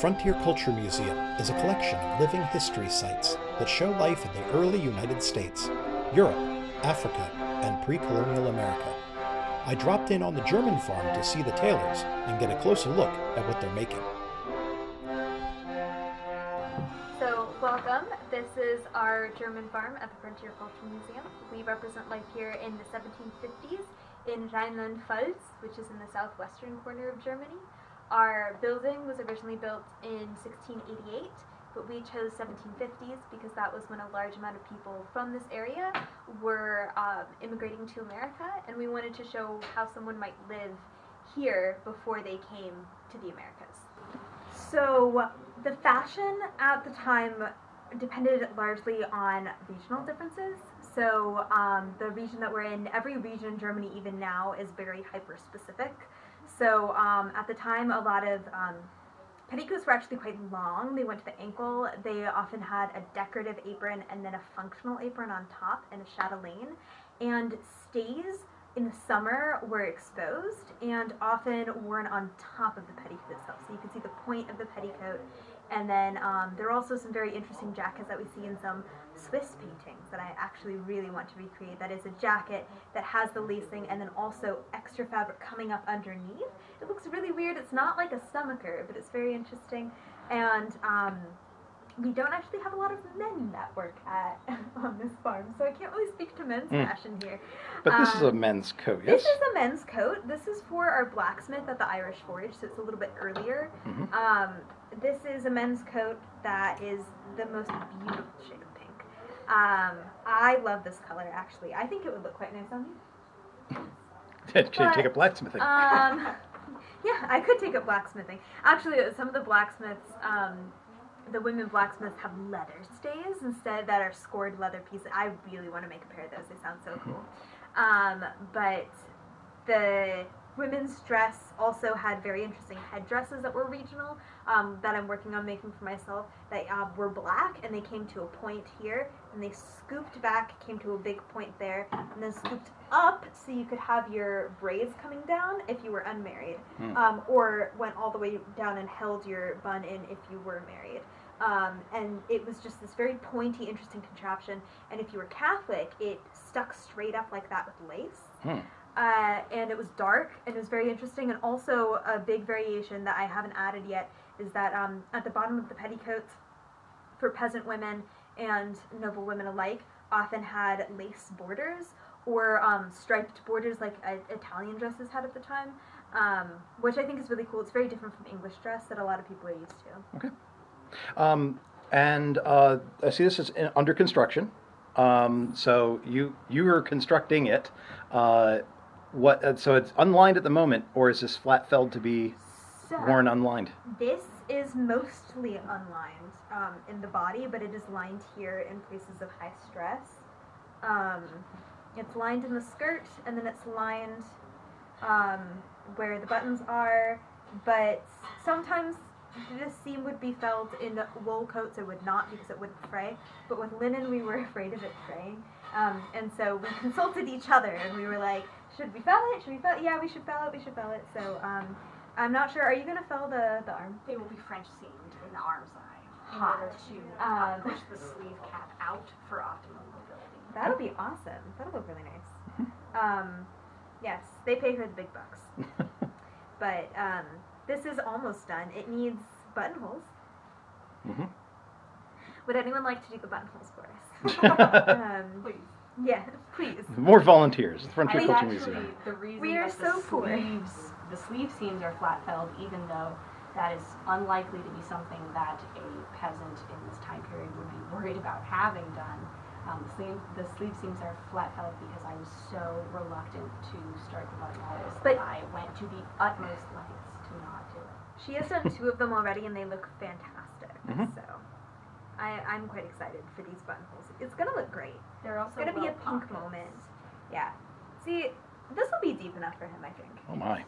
Frontier Culture Museum is a collection of living history sites that show life in the early United States, Europe, Africa, and pre-colonial America. I dropped in on the German farm to see the tailors and get a closer look at what they're making. So, welcome. This is our German farm at the Frontier Culture Museum. We represent life here in the 1750s in Rheinland-Pfalz, which is in the southwestern corner of Germany. Our building was originally built in 1688, but we chose 1750s because that was when a large amount of people from this area were immigrating to America, and we wanted to show how someone might live here before they came to the Americas. So the fashion at the time depended largely on regional differences. So the region that we're in, every region in Germany even now is very hyper-specific. So at the time, a lot of petticoats were actually quite long. They went to the ankle. They often had a decorative apron and then a functional apron on top and a chatelaine. And stays in the summer were exposed and often worn on top of the petticoat itself. So you can see the point of the petticoat. And then there are also some very interesting jackets that we see in some Swiss paintings that I actually really want to recreate. That is a jacket that has the lacing and then also extra fabric coming up underneath. It looks really weird. It's not like a stomacher, but it's very interesting. And we don't actually have a lot of men that work on this farm, so I can't really speak to men's fashion here. But this is a men's coat, yes? This is a men's coat. This is for our blacksmith at the Irish Forge, so it's a little bit earlier. This is a men's coat that is the most beautiful shade of pink. I love this color, actually. I think it would look quite nice on me. Can you take up blacksmithing? Yeah, I could take up blacksmithing. Actually, some of the blacksmiths, the women blacksmiths have leather stays instead that are scored leather pieces. I really want to make a pair of those. They sound so cool. But the women's dress also had very interesting headdresses that were regional that I'm working on making for myself that were black, and they came to a point here, and they scooped back, came to a big point there, and then scooped up so you could have your braids coming down if you were unmarried, or went all the way down and held your bun in if you were married. And it was just this very pointy, interesting contraption, and if you were Catholic, it stuck straight up like that with lace. And it was dark, and it was very interesting, and also a big variation that I haven't added yet is that at the bottom of the petticoats for peasant women and noble women alike often had lace borders or striped borders like Italian dresses had at the time, which I think is really cool. It's very different from English dress that a lot of people are used to. Okay. And I see this is under construction. So you are constructing it. So it's unlined at the moment, or is this flat felled to be worn unlined? This is mostly unlined in the body, but it is lined here in places of high stress. It's lined in the skirt, and then it's lined where the buttons are, but sometimes this seam would be felled in wool coats. It would not, because it wouldn't fray, but with linen we were afraid of it fraying, and so we consulted each other, and we were like, should we fell it? Should we fell it? Yeah, we should fell it. So I'm not sure. Are you going to fell the arm? They will be French seamed in the arm side in order to push the sleeve cap out for optimum mobility. That'll be awesome. That'll look really nice. Yes, they pay for the big bucks. But this is almost done. It needs buttonholes. Would anyone like to do the buttonholes for us? Please. Yeah, please. More volunteers. The Frontier Culture Museum. The reason we are that so poor. The sleeve seams are flat felled, even though that is unlikely to be something that a peasant in this time period would be worried about having done. The sleeve seams are flat felled because I was so reluctant to start the buttonholes that I went to the utmost lengths to not do it. She has done 2 of them already, and they look fantastic. So I'm quite excited for these buttonholes. It's going to look great. They're also going to be a pink moment. Yeah. See, this will be deep enough for him, I think. Oh my.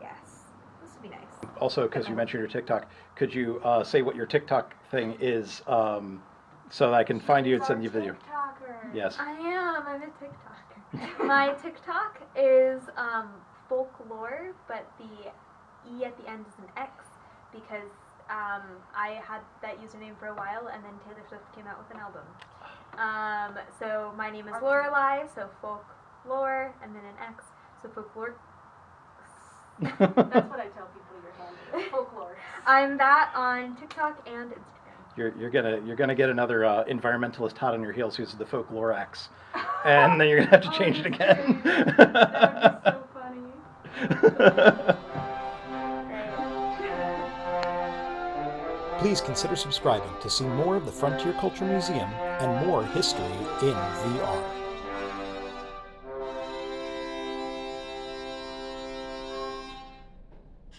Yes. This would be nice. Also, because you mentioned your TikTok, could you say what your TikTok thing is, so that I can find you and send you a video? TikToker. Yes. I am. I'm a TikToker. My TikTok is folklore, but the E at the end is an X because I had that username for a while, and then Taylor Swift came out with an album. So my name is Lorelei, so folklore, and then an X, so folklore. That's what I tell people your handle is. Folklore. I'm that on TikTok and Instagram. You're gonna get another environmentalist hot on your heels who's the folklore X, and then you're gonna have to change it again. That would be so funny. Please consider subscribing to see more of the Frontier Culture Museum and more history in VR.